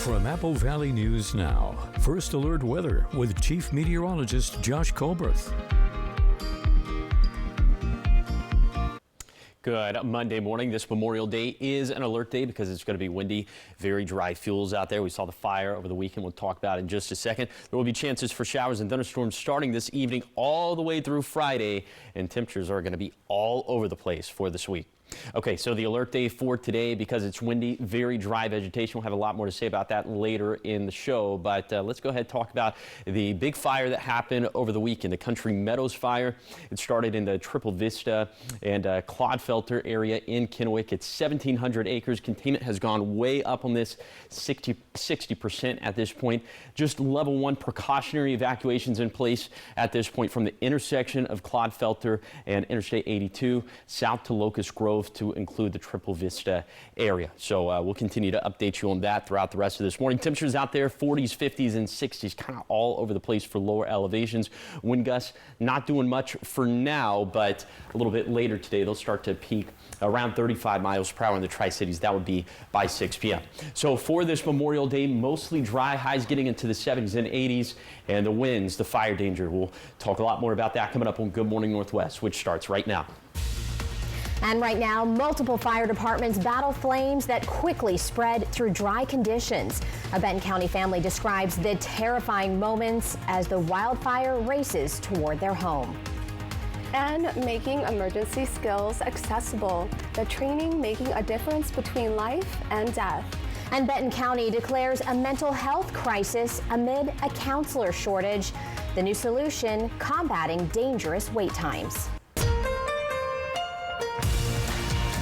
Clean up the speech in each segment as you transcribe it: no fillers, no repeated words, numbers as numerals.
From Apple Valley News Now, First Alert Weather with Chief Meteorologist Josh Colberth. Good Monday morning. This Memorial Day is an alert day because it's going to be windy, very dry fuels out there. We saw the fire over the weekend. We'll talk about it in just a second. There will be chances for showers and thunderstorms starting this evening all the way through Friday, and temperatures are going to be all over the place for this week. Okay, so the alert day for today, because it's windy, very dry vegetation. We'll have a lot more to say about that later in the show, but let's go ahead and talk about the big fire that happened over the weekend, the Country Meadows fire. It started in the Triple Vista and Clodfelter area in Kennewick. It's 1,700 acres. Containment has gone way up on this, 60% at this point. Just level 1 precautionary evacuations in place at this point from the intersection of Clodfelter and Interstate 82 south to Locust Grove to include the Triple Vista area. So we'll continue to update you on that throughout the rest of this morning. Temperatures out there 40s, 50s, and 60s, kind of all over the place for lower elevations. Wind gusts not doing much for now, but a little bit later today they'll start to peak around 35 miles per hour in the Tri-Cities. That would be by 6 p.m. So for this Memorial Day, mostly dry, highs getting into the 70s and 80s, and the winds, the fire danger. We'll talk a lot more about that coming up on Good Morning Northwest, which starts right now. And right now, multiple fire departments battle flames that quickly spread through dry conditions. A Benton County family describes the terrifying moments as the wildfire races toward their home. And making emergency skills accessible. The training making a difference between life and death. And Benton County declares a mental health crisis amid a counselor shortage. The new solution, combating dangerous wait times.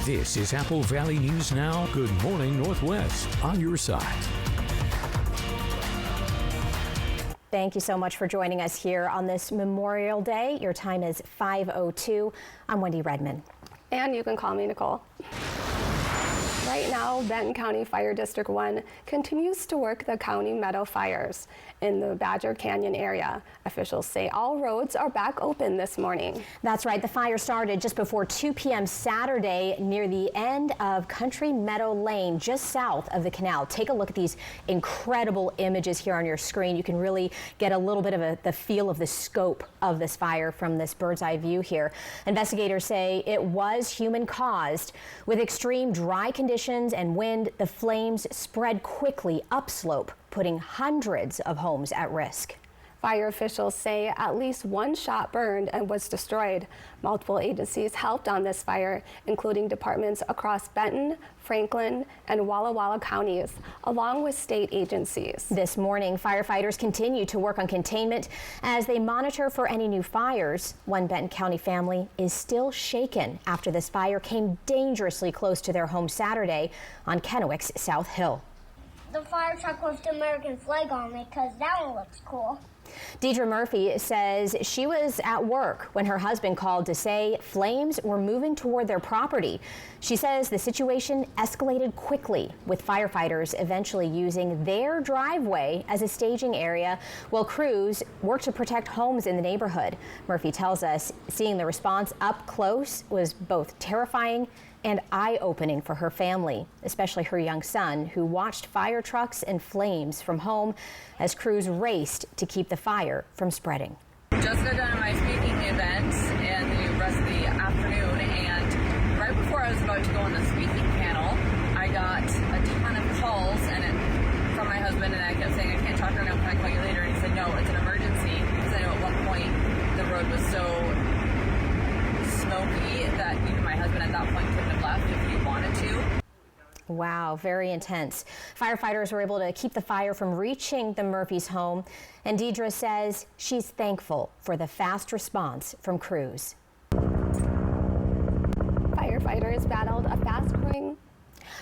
This is Apple Valley News Now. Good Morning Northwest, on your side. Thank you so much for joining us here on this Memorial Day. Your time is 5:02. I'm Wendy Redman. And you can call me Nicole. Right now, Benton County Fire District 1 continues to work the County Meadow fires in the Badger Canyon area. Officials say all roads are back open this morning. That's right. The fire started just before 2 p.m. Saturday near the end of Country Meadow Lane, just south of the canal. Take a look at these incredible images here on your screen. You can really get a little bit of the feel of the scope of this fire from this bird's eye view here. Investigators say it was human caused. With extreme dry conditions and wind, the flames spread quickly upslope, putting hundreds of homes at risk. Fire officials say at least one shop burned and was destroyed. Multiple agencies helped on this fire, including departments across Benton, Franklin, and Walla Walla counties, along with state agencies. This morning, firefighters continue to work on containment as they monitor for any new fires. One Benton County family is still shaken after this fire came dangerously close to their home Saturday on Kennewick's South Hill. The fire truck with the American flag on it because that one looks cool. Deidre Murphy says she was at work when her husband called to say flames were moving toward their property. She says the situation escalated quickly, with firefighters eventually using their driveway as a staging area while crews worked to protect homes in the neighborhood. Murphy tells us seeing the response up close was both terrifying and eye-opening for her family, especially her young son, who watched fire trucks and flames from home as crews raced to keep the fire from spreading. Just got done my speaking event and the rest of the afternoon, and right before I was about to go on the speaking panel, I got a ton of calls from my husband, and I kept saying, I can't talk right now, can I call you later? And he said, no, it's an emergency, because I know at one point the road was so smoky that even my husband at that point couldn't have left if he wanted to. Wow, very intense. Firefighters were able to keep the fire from reaching the Murphys' home, and Deidre says she's thankful for the fast response from crews.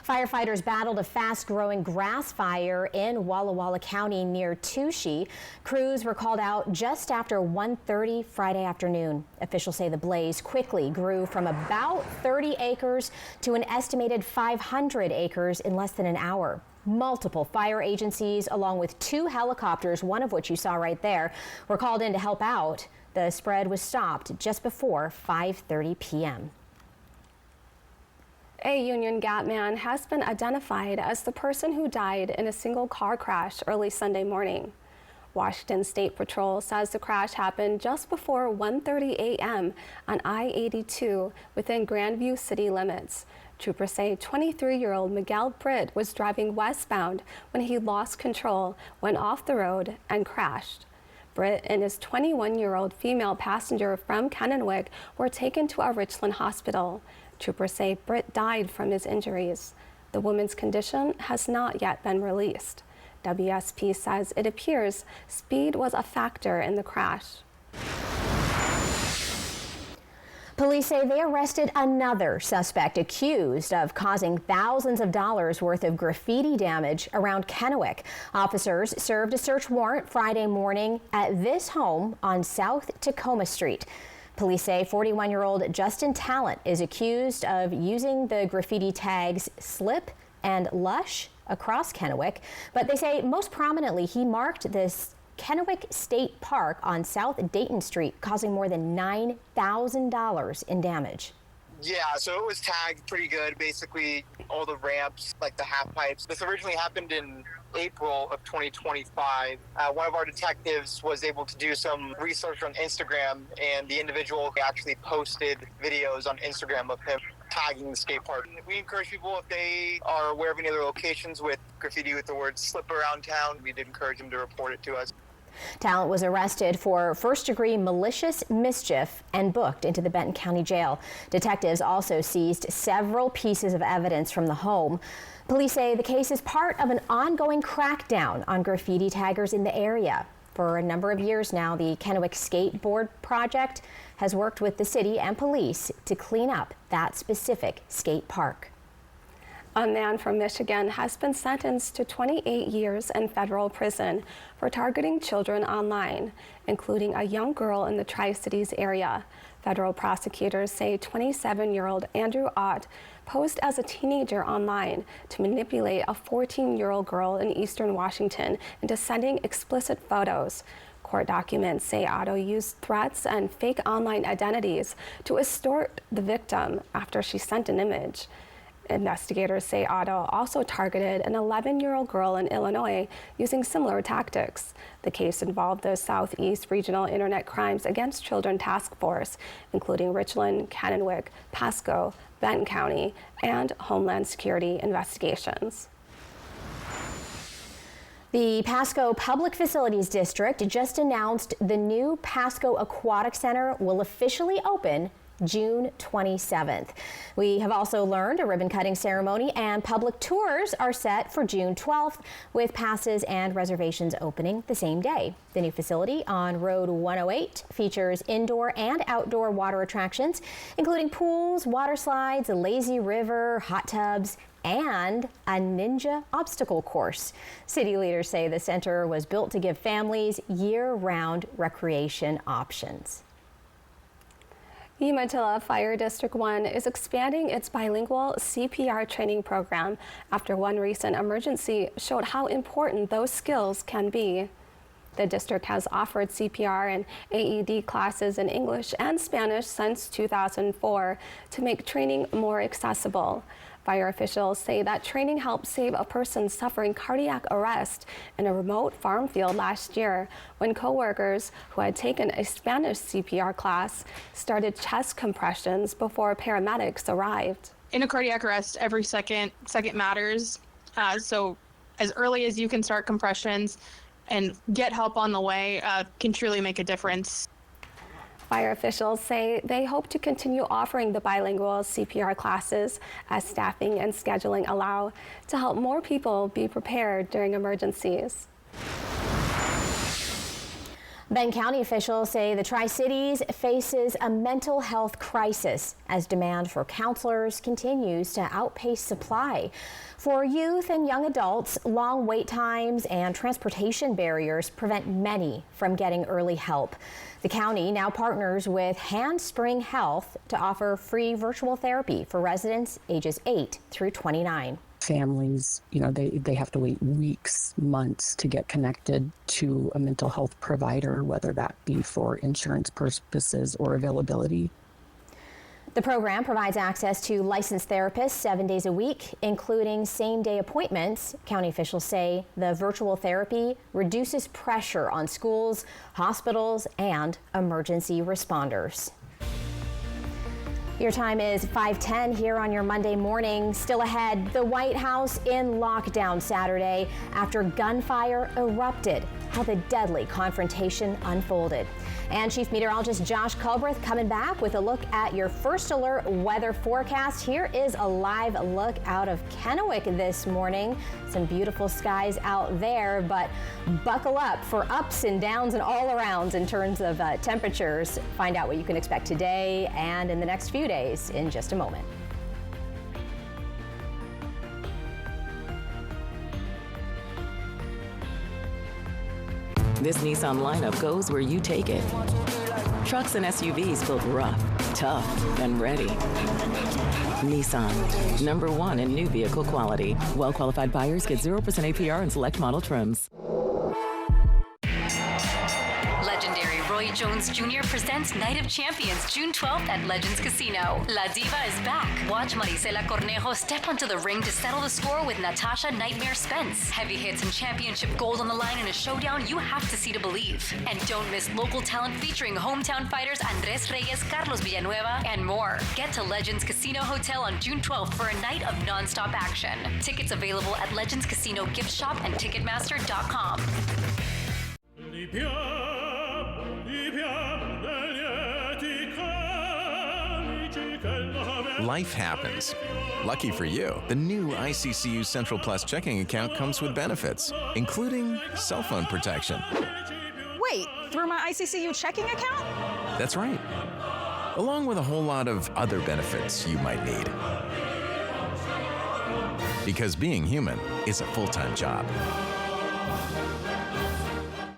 Firefighters battled a fast-growing grass fire in Walla Walla County near Touchy. Crews were called out just after 1:30 Friday afternoon. Officials say the blaze quickly grew from about 30 acres to an estimated 500 acres in less than an hour. Multiple fire agencies, along with 2 helicopters, one of which you saw right there, were called in to help out. The spread was stopped just before 5:30 p.m. A Union Gap man has been identified as the person who died in a single car crash early Sunday morning. Washington State Patrol says the crash happened just before 1:30 a.m. on I-82 within Grandview city limits. Troopers say 23-year-old Miguel Britt was driving westbound when he lost control, went off the road, and crashed. Britt and his 21-year-old female passenger from Kennewick were taken to a Richland hospital. Troopers say Britt died from his injuries. The woman's condition has not yet been released. WSP says it appears speed was a factor in the crash. Police say they arrested another suspect accused of causing thousands of dollars worth of graffiti damage around Kennewick. Officers served a search warrant Friday morning at this home on South Tacoma Street. Police say 41-year-old Justin Talent is accused of using the graffiti tags Slip and Lush across Kennewick, but they say most prominently he marked this Kennewick State Park on South Dayton Street, causing more than $9,000 in damage. Yeah, so it was tagged pretty good. Basically, all the ramps, like the half pipes. This originally happened in April of 2025. One of our detectives was able to do some research on Instagram, and the individual actually posted videos on Instagram of him tagging the skate park. We encourage people, if they are aware of any other locations with graffiti with the word slip around town, we did encourage them to report it to us. Talent was arrested for first-degree malicious mischief and booked into the Benton County Jail. Detectives also seized several pieces of evidence from the home. Police say the case is part of an ongoing crackdown on graffiti taggers in the area. For a number of years now, the Kennewick Skateboard Project has worked with the city and police to clean up that specific skate park. A man from Michigan has been sentenced to 28 years in federal prison for targeting children online, including a young girl in the Tri-Cities area. Federal prosecutors say 27-year-old Andrew Ott posed as a teenager online to manipulate a 14-year-old girl in eastern Washington into sending explicit photos. Court documents say Otto used threats and fake online identities to extort the victim after she sent an image. Investigators say Otto also targeted an 11-year-old girl in Illinois using similar tactics. The case involved the Southeast Regional Internet Crimes Against Children Task Force, including Richland, Kennewick, Pasco, Benton County, and Homeland Security investigations. The Pasco Public Facilities District just announced the new Pasco Aquatic Center will officially open June 27th. We have also learned a ribbon-cutting ceremony and public tours are set for June 12th, with passes and reservations opening the same day. The new facility on Road 108 features indoor and outdoor water attractions, including pools, water slides, a lazy river, hot tubs, and a ninja obstacle course. City leaders say the center was built to give families year-round recreation options. Umatilla Fire District 1 is expanding its bilingual CPR training program after one recent emergency showed how important those skills can be. The district has offered CPR and AED classes in English and Spanish since 2004 to make training more accessible. Fire officials say that training helped save a person suffering cardiac arrest in a remote farm field last year when coworkers who had taken a Spanish CPR class started chest compressions before paramedics arrived. In a cardiac arrest, every second matters. So as early as you can start compressions and get help on the way can truly make a difference. Fire officials say they hope to continue offering the bilingual CPR classes as staffing and scheduling allow to help more people be prepared during emergencies. Benton County officials say the Tri-Cities faces a mental health crisis as demand for counselors continues to outpace supply. For youth and young adults, long wait times and transportation barriers prevent many from getting early help. The county now partners with Handspring Health to offer free virtual therapy for residents ages 8 through 29. Families, they have to wait weeks, months to get connected to a mental health provider, whether that be for insurance purposes or availability. The program provides access to licensed therapists 7 days a week, including same-day appointments. County officials say the virtual therapy reduces pressure on schools, hospitals, and emergency responders. Your time is 5:10 here on your Monday morning. Still ahead, the White House in lockdown Saturday after gunfire erupted. How the deadly confrontation unfolded. And Chief Meteorologist Josh Culbreth coming back with a look at your First Alert weather forecast. Here is a live look out of Kennewick this morning. Some beautiful skies out there, but buckle up for ups and downs and all arounds in terms of temperatures. Find out what you can expect today and in the next few days in just a moment. This Nissan lineup goes where you take it. Trucks and SUVs built rough, tough, and ready. Nissan, #1 in new vehicle quality. Well-qualified buyers get 0% APR and select model trims. Legendary Roy Jones Jr. presents Night of Champions June 12th at Legends Casino. La Diva is back. Watch Marisela Cornejo step onto the ring to settle the score with Natasha Nightmare Spence. Heavy hits and championship gold on the line in a showdown you have to see to believe. And don't miss local talent featuring hometown fighters Andres Reyes, Carlos Villanueva, and more. Get to Legends Casino Hotel on June 12th for a night of non-stop action. Tickets available at Legends Casino Gift Shop and Ticketmaster.com. Life happens. Lucky for you, the new ICCU Central Plus checking account comes with benefits, including cell phone protection. Wait, through my ICCU checking account? That's right. Along with a whole lot of other benefits you might need. Because being human is a full-time job.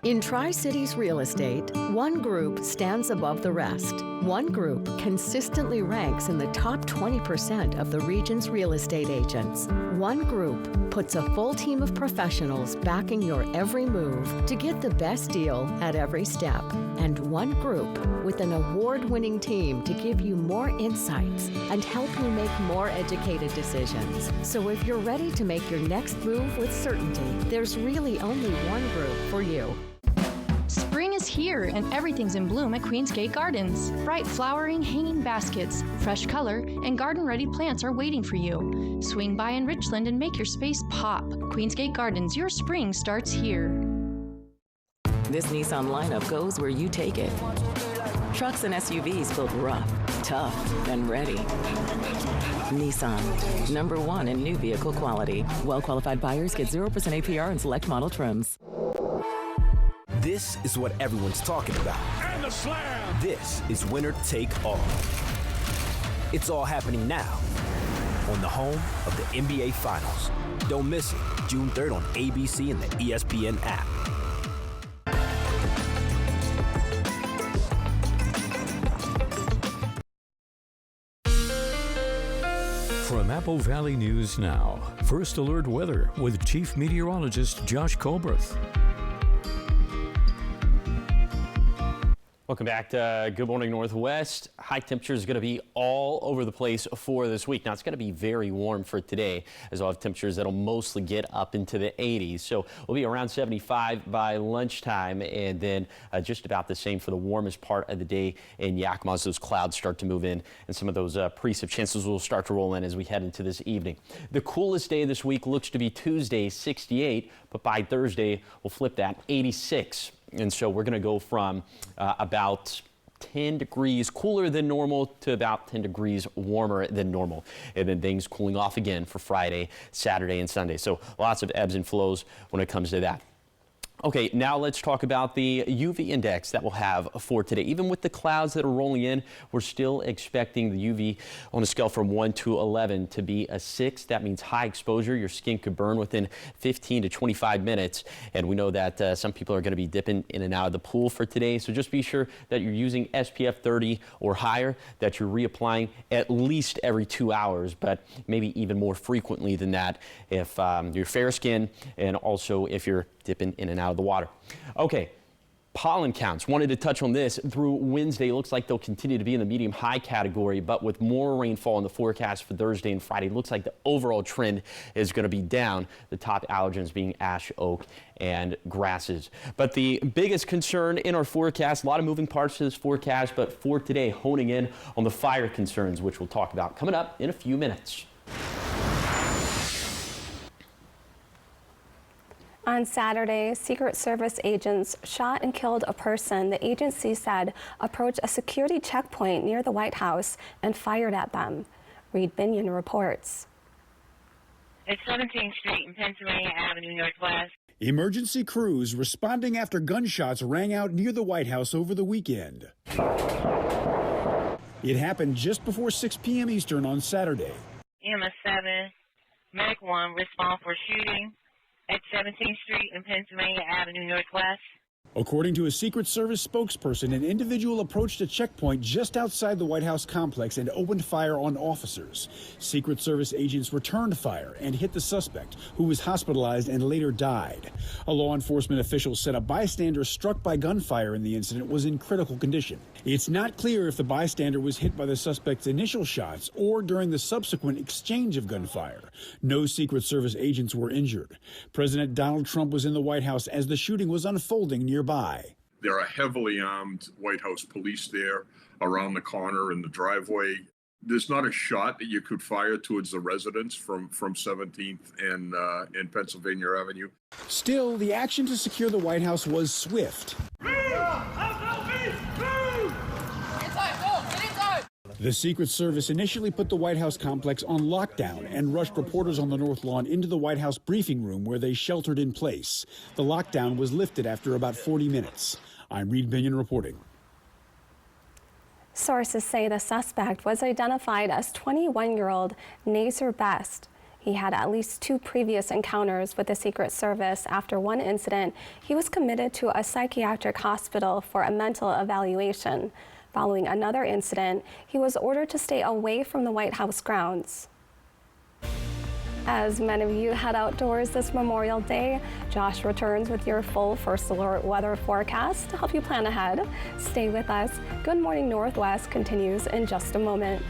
In Tri-Cities Real Estate, one group stands above the rest. One group consistently ranks in the top 20% of the region's real estate agents. One group puts a full team of professionals backing your every move to get the best deal at every step. And one group with an award-winning team to give you more insights and help you make more educated decisions. So if you're ready to make your next move with certainty, there's really only one group for you. Spring is here and everything's in bloom at Queensgate Gardens. Bright flowering hanging baskets, fresh color, and garden-ready plants are waiting for you. Swing by in Richland and make your space pop. Queensgate Gardens, your spring starts here. This Nissan lineup goes where you take it. Trucks and SUVs built rough, tough, and ready. Nissan, #1 in new vehicle quality. Well-qualified buyers get 0% APR and select model trims. This is what everyone's talking about. And the slam! This is winner take all. It's all happening now on the home of the NBA Finals. Don't miss it, June 3rd on ABC and the ESPN app. From Apple Valley News Now, First Alert Weather with Chief Meteorologist Josh Culbreth. Welcome back to Good Morning Northwest. High temperatures going to be all over the place for this week. Now, it's going to be very warm for today, as we'll have temperatures that'll mostly get up into the 80s. So we'll be around 75 by lunchtime, and then just about the same for the warmest part of the day in Yakima as those clouds start to move in, and some of those precip chances will start to roll in as we head into this evening. The coolest day this week looks to be Tuesday, 68, but by Thursday, we'll flip that, 86. And so we're going to go from about 10 degrees cooler than normal to about 10 degrees warmer than normal. And then things cooling off again for Friday, Saturday, and Sunday. So lots of ebbs and flows when it comes to that. Okay, now let's talk about the UV index that we'll have for today. Even with the clouds that are rolling in, we're still expecting the UV on a scale from 1 to 11 to be a 6. That means high exposure. Your skin could burn within 15 to 25 minutes. And we know that some people are going to be dipping in and out of the pool for today. So just be sure that you're using SPF 30 or higher, that you're reapplying at least every 2 hours, but maybe even more frequently than that if you're fair skin and also if you're dipping in and out of the water. Okay, Pollen counts. Wanted to touch on this. Through Wednesday, looks like they'll continue to be in the medium-high category, but with more rainfall in the forecast for Thursday and Friday, looks like the overall trend is going to be down. The top allergens being ash, oak, and grasses. But the biggest concern in our forecast, a lot of moving parts to this forecast, but for today, honing in on the fire concerns, which we'll talk about coming up in a few minutes. On Saturday, Secret Service agents shot and killed a person the agency said approached a security checkpoint near the White House and fired at them. Reed Binion reports. At 17th Street and Pennsylvania Avenue Northwest. Emergency crews responding after gunshots rang out near the White House over the weekend. It happened just before 6 p.m. Eastern on Saturday. EMS 7, Medic 1 respond for shooting at 17th Street and Pennsylvania Avenue Northwest. According to a Secret Service spokesperson, an individual approached a checkpoint just outside the White House complex and opened fire on officers. Secret Service agents returned fire and hit the suspect, who was hospitalized and later died. A law enforcement official said a bystander struck by gunfire in the incident was in critical condition. It's not clear if the bystander was hit by the suspect's initial shots or during the subsequent exchange of gunfire. No Secret Service agents were injured. President Donald Trump was in the White House as the shooting was unfolding nearby. There are heavily armed White House police there around the corner in the driveway. There's not a shot that you could fire towards the residents from 17th and Pennsylvania Avenue. Still, the action to secure the White House was swift. The Secret Service initially put the White House complex on lockdown and rushed reporters on the North Lawn into the White House briefing room where they sheltered in place. The lockdown was lifted after about 40 minutes. I'm Reed Binion reporting. Sources say the suspect was identified as 21-year-old Nazir Best. He had at least 2 previous encounters with the Secret Service. After one incident, he was committed to a psychiatric hospital for a mental evaluation. Following another incident, he was ordered to stay away from the White House grounds. As many of you head outdoors this Memorial Day, Josh returns with your full First Alert weather forecast to help you plan ahead. Stay with us. Good Morning Northwest continues in just a moment.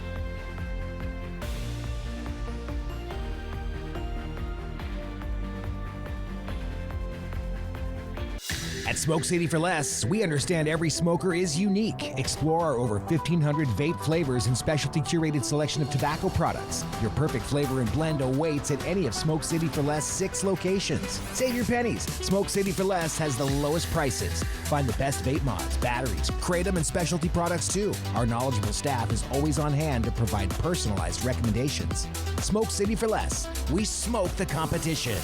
At Smoke City for Less, we understand every smoker is unique. Explore our over 1,500 vape flavors and specialty curated selection of tobacco products. Your perfect flavor and blend awaits at any of Smoke City for Less 6 locations. Save your pennies. Smoke City for Less has the lowest prices. Find the best vape mods, batteries, kratom, and specialty products too. Our knowledgeable staff is always on hand to provide personalized recommendations. Smoke City for Less. We smoke the competition.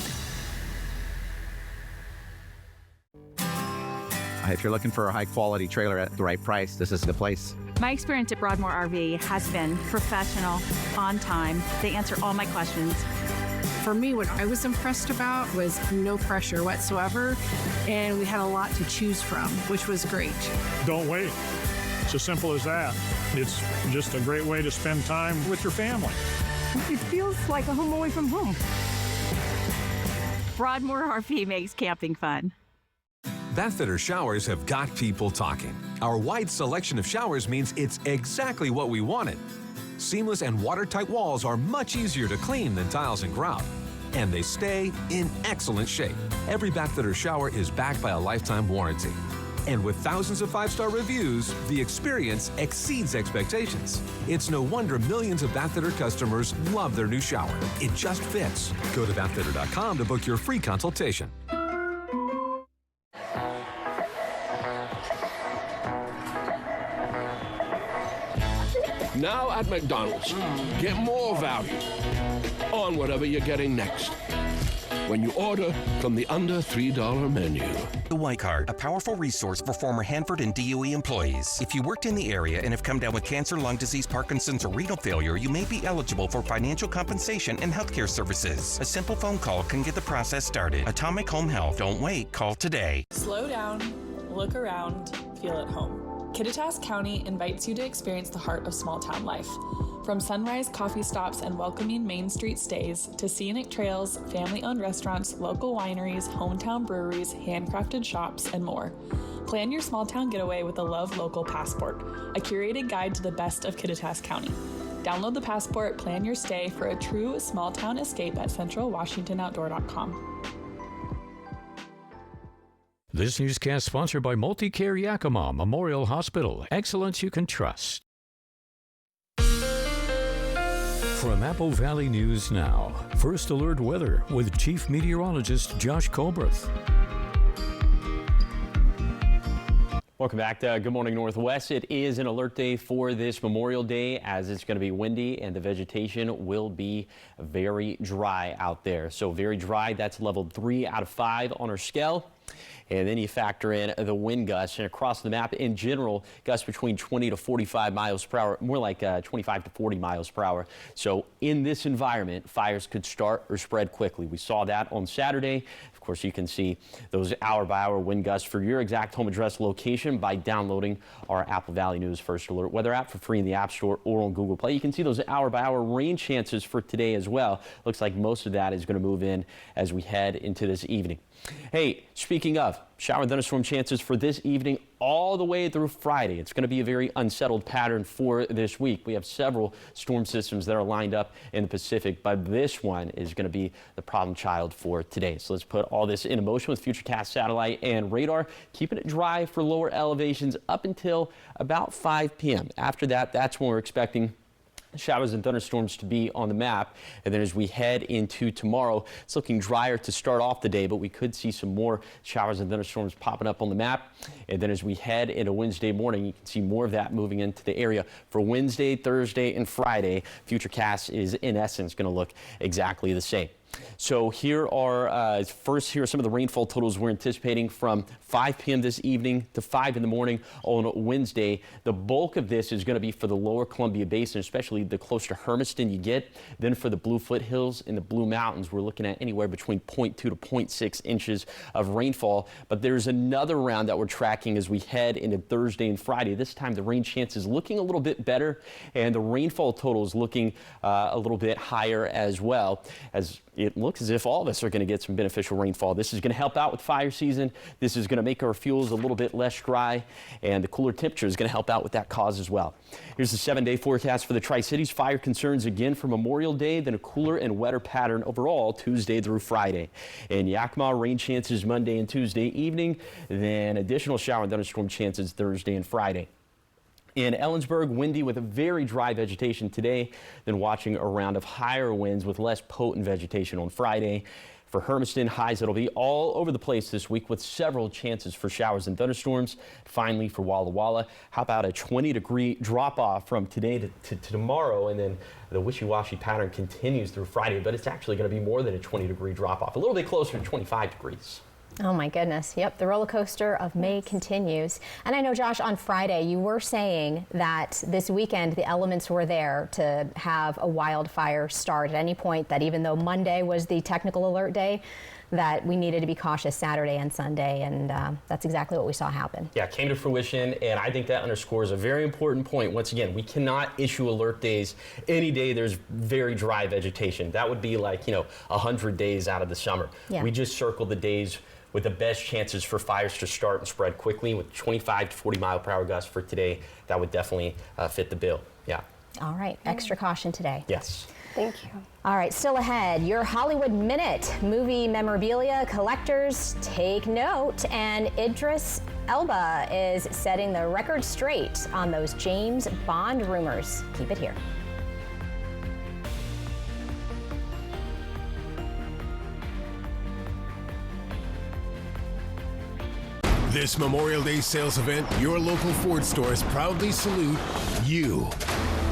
If you're looking for a high-quality trailer at the right price, this is the place. My experience at Broadmoor RV has been professional, on time. They answer all my questions. For me, what I was impressed about was no pressure whatsoever, and we had a lot to choose from, which was great. Don't wait. It's as simple as that. It's just a great way to spend time with your family. It feels like a home away from home. Broadmoor RV makes camping fun. Bathfitter showers have got people talking. Our wide selection of showers means it's exactly what we wanted. Seamless and watertight walls are much easier to clean than tiles and grout. And they stay in excellent shape. Every Bathfitter shower is backed by a lifetime warranty. And with thousands of 5-star reviews, the experience exceeds expectations. It's no wonder millions of Bathfitter customers love their new shower. It just fits. Go to bathfitter.com to book your free consultation. Now at McDonald's, get more value on whatever you're getting next when you order from the under $3 menu. The White Card, a powerful resource for former Hanford and DOE employees. If you worked in the area and have come down with cancer, lung disease, Parkinson's, or renal failure, you may be eligible for financial compensation and healthcare services. A simple phone call can get the process started. Atomic Home Health. Don't wait. Call today. Slow down, look around, feel at home. Kittitas County invites you to experience the heart of small-town life. From sunrise coffee stops and welcoming Main Street stays to scenic trails, family-owned restaurants, local wineries, hometown breweries, handcrafted shops, and more. Plan your small town getaway with the Love Local Passport, a curated guide to the best of Kittitas County. Download the Passport, plan your stay for a true small town escape at centralwashingtonoutdoor.com. This newscast sponsored by Multicare Yakima Memorial Hospital. Excellence you can trust. From Apple Valley News Now, First Alert Weather with Chief Meteorologist Josh Colbreth. Welcome back to Good Morning Northwest. It is an alert day for this Memorial Day, as it's going to be windy and the vegetation will be very dry out there. So very dry, that's level 3 out of 5 on our scale. And then you factor in the wind gusts, and across the map in general, gusts between 20 to 45 miles per hour, more like 25 to 40 miles per hour. So in this environment, fires could start or spread quickly. We saw that on Saturday. Of course, you can see those hour-by-hour wind gusts for your exact home address location by downloading our Apple Valley News First Alert Weather app for free in the App Store or on Google Play. You can see those hour-by-hour rain chances for today as well. Looks like most of that is going to move in as we head into this evening. Hey, speaking of, shower and thunderstorm chances for this evening all the way through Friday. It's going to be a very unsettled pattern for this week. We have several storm systems that are lined up in the Pacific, but this one is going to be the problem child for today. So let's put all this into motion with Futurecast satellite and radar, keeping it dry for lower elevations up until about 5 p.m. After that, that's when we're expecting showers and thunderstorms to be on the map. And then as we head into tomorrow, it's looking drier to start off the day, but we could see some more showers and thunderstorms popping up on the map. And then as we head into Wednesday morning, you can see more of that moving into the area. For Wednesday, Thursday, and Friday, Futurecast is in essence going to look exactly the same. So here are here are some of the rainfall totals we're anticipating from 5 p.m. this evening to 5 in the morning on Wednesday. The bulk of this is going to be for the lower Columbia Basin, especially the closer to Hermiston you get. Then for the Blue Foothills and the Blue Mountains, we're looking at anywhere between 0.2 to 0.6 inches of rainfall. But there's another round that we're tracking as we head into Thursday and Friday. This time the rain chance is looking a little bit better, and the rainfall total is looking a little bit higher as well, as it looks as if all of us are going to get some beneficial rainfall. This is going to help out with fire season. This is going to make our fuels a little bit less dry, and the cooler temperature is going to help out with that cause as well. Here's the 7-day forecast for the Tri-Cities. Fire concerns again for Memorial Day, then a cooler and wetter pattern overall Tuesday through Friday. In Yakima, rain chances Monday and Tuesday evening, then additional shower and thunderstorm chances Thursday and Friday. In Ellensburg, windy with a very dry vegetation today, then watching a round of higher winds with less potent vegetation on Friday. For Hermiston, highs that'll be all over the place this week with several chances for showers and thunderstorms. Finally, for Walla Walla, how about a 20-degree drop-off from today to tomorrow, and then the wishy-washy pattern continues through Friday, but it's actually going to be more than a 20-degree drop-off, a little bit closer to 25 degrees. Oh my goodness. Yep. The roller coaster of May continues. And I know, Josh, on Friday, you were saying that this weekend, the elements were there to have a wildfire start at any point, that even though Monday was the technical alert day, that we needed to be cautious Saturday and Sunday. And that's exactly what we saw happen. Yeah, it came to fruition. And I think that underscores a very important point. Once again, we cannot issue alert days any day there's very dry vegetation. That would be like, 100 days out of the summer. Yeah. We just circled the days with the best chances for fires to start and spread quickly, with 25 to 40 mile per hour gusts for today. That would definitely fit the bill. Yeah. All right. Extra caution today. Yes. Thank you. All right. Still ahead, your Hollywood Minute. Movie memorabilia collectors take note, and Idris Elba is setting the record straight on those James Bond rumors. Keep it here. This Memorial Day sales event, your local Ford stores proudly salute you.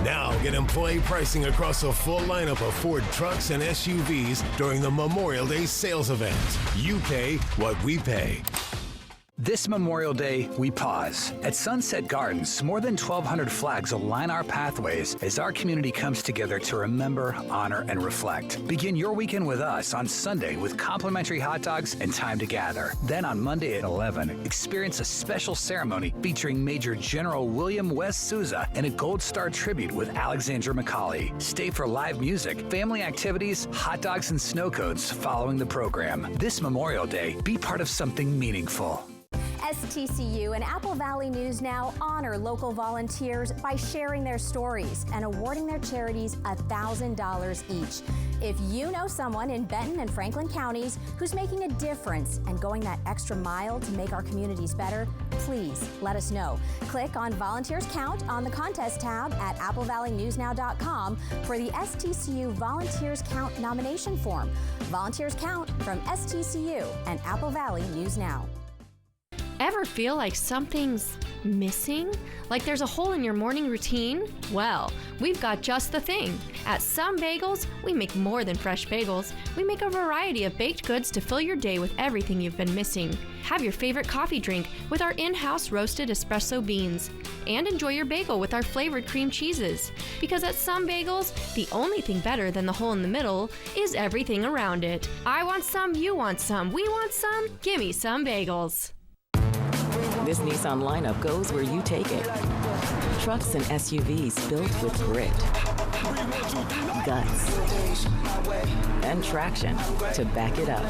Now get employee pricing across a full lineup of Ford trucks and SUVs during the Memorial Day sales event. You pay what we pay. This Memorial Day, we pause. At Sunset Gardens, more than 1,200 flags align our pathways as our community comes together to remember, honor, and reflect. Begin your weekend with us on Sunday with complimentary hot dogs and time to gather. Then on Monday at 11, experience a special ceremony featuring Major General William West Sousa and a Gold Star tribute with Alexandra McCauley. Stay for live music, family activities, hot dogs, and snow cones following the program. This Memorial Day, be part of something meaningful. STCU and Apple Valley News Now honor local volunteers by sharing their stories and awarding their charities $1,000 each. If you know someone in Benton and Franklin counties who's making a difference and going that extra mile to make our communities better, please let us know. Click on Volunteers Count on the contest tab at applevalleyNewsNow.com for the STCU Volunteers Count nomination form. Volunteers Count from STCU and Apple Valley News Now. Ever feel like something's missing? Like there's a hole in your morning routine? Well, we've got just the thing. At Some Bagels, we make more than fresh bagels. We make a variety of baked goods to fill your day with everything you've been missing. Have your favorite coffee drink with our in-house roasted espresso beans. And enjoy your bagel with our flavored cream cheeses. Because at Some Bagels, the only thing better than the hole in the middle is everything around it. I want some, you want some, we want some. Gimme Some Bagels. This Nissan lineup goes where you take it. Trucks and SUVs built with grit, guts, and traction to back it up.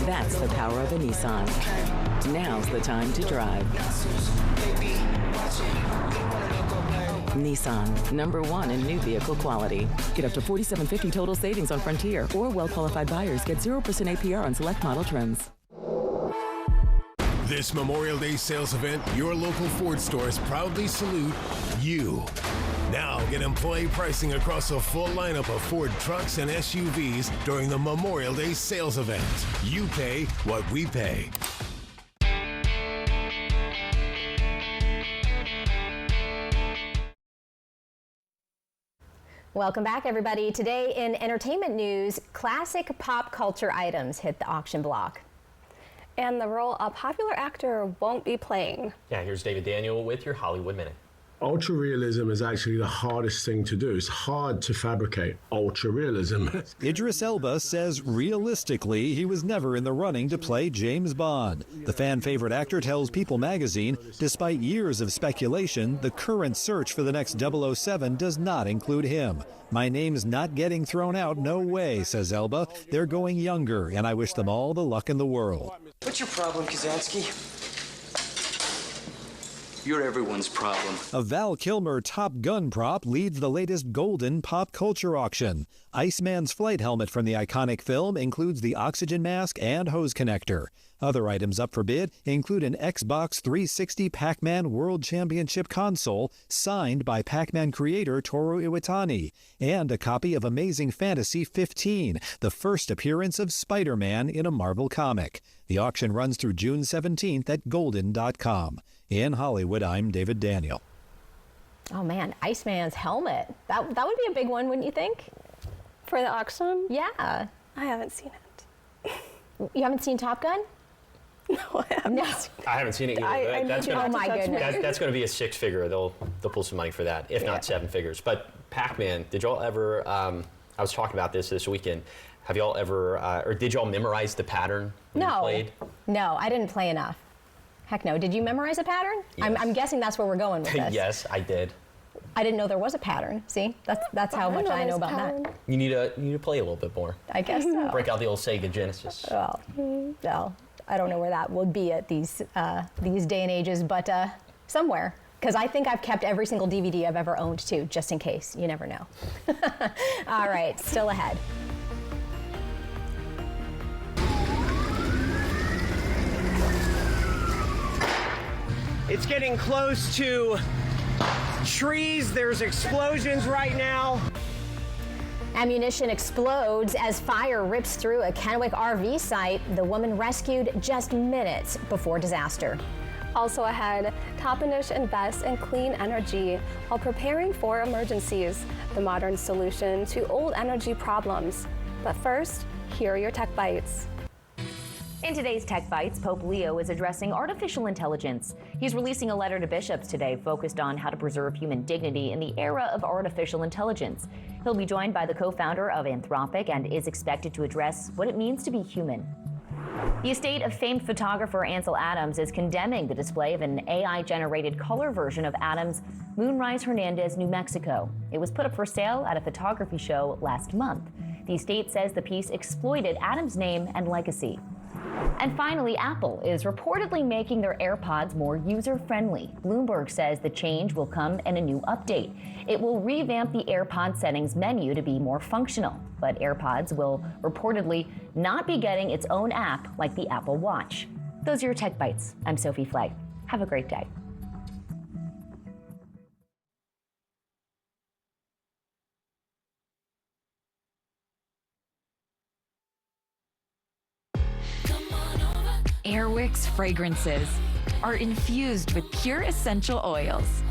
That's the power of a Nissan. Now's the time to drive. Nissan, #1 in new vehicle quality. Get up to $4,750 total savings on Frontier, or well-qualified buyers get 0% APR on select model trims. This Memorial Day sales event, your local Ford stores proudly salute you. Now get employee pricing across a full lineup of Ford trucks and SUVs during the Memorial Day sales event. You pay what we pay. Welcome back, everybody. Today in entertainment news, classic pop culture items hit the auction block. And the role a popular actor won't be playing. Yeah, here's David Daniel with your Hollywood Minute. Ultra realism is actually the hardest thing to do. It's hard to fabricate ultra realism. Idris Elba says realistically he was never in the running to play James Bond. The fan favorite actor tells People magazine, despite years of speculation, the current search for the next 007 does not include him. My name's not getting thrown out, no way, says Elba. They're going younger, and I wish them all the luck in the world. What's your problem, Kazansky? You're everyone's problem. A Val Kilmer Top Gun prop leads the latest golden pop culture auction. Iceman's flight helmet from the iconic film includes the oxygen mask and hose connector. Other items up for bid include an Xbox 360 Pac-Man World Championship console signed by Pac-Man creator Toru Iwatani, and a copy of Amazing Fantasy 15, the first appearance of Spider-Man in a Marvel comic. The auction runs through June 17th at golden.com. In Hollywood, I'm David Daniel. Oh man, Iceman's helmet. That would be a big one, wouldn't you think? For the auction? Yeah. I haven't seen it. You haven't seen Top Gun? No, I haven't. I haven't seen it either. Oh my goodness. That's going to be a 6-figure. They'll pull some money for that, if not 7 figures. But Pac-Man, did y'all ever? I was talking about this weekend. Have y'all ever, or did y'all memorize the pattern when you played? No, I didn't play enough. Heck no. Did you memorize a pattern? Yes. I'm guessing that's where we're going with this. Yes, I did. I didn't know there was a pattern. See, that's how much I know about that. You need to play a little bit more. I guess so. Break out the old Sega Genesis. Well, I don't know where that would be at these day and ages, but somewhere. Because I think I've kept every single DVD I've ever owned too, just in case. You never know. All right, still ahead. It's getting close to trees. There's explosions right now. Ammunition explodes as fire rips through a Kennewick RV site. The woman rescued just minutes before disaster. Also ahead, Toppenish invests in clean energy while preparing for emergencies, the modern solution to old energy problems. But first, here are your Tech Bites. In today's Tech Bites, Pope Leo is addressing artificial intelligence. He's releasing a letter to bishops today focused on how to preserve human dignity in the era of artificial intelligence. He'll be joined by the co-founder of Anthropic and is expected to address what it means to be human. The estate of famed photographer Ansel Adams is condemning the display of an AI-generated color version of Adams' Moonrise Hernandez, New Mexico. It was put up for sale at a photography show last month. The estate says the piece exploited Adams' name and legacy. And finally, Apple is reportedly making their AirPods more user-friendly. Bloomberg says the change will come in a new update. It will revamp the AirPod settings menu to be more functional, but AirPods will reportedly not be getting its own app like the Apple Watch. Those are your Tech Bites. I'm Sophie Flay. Have a great day. Airwick's fragrances are infused with pure essential oils.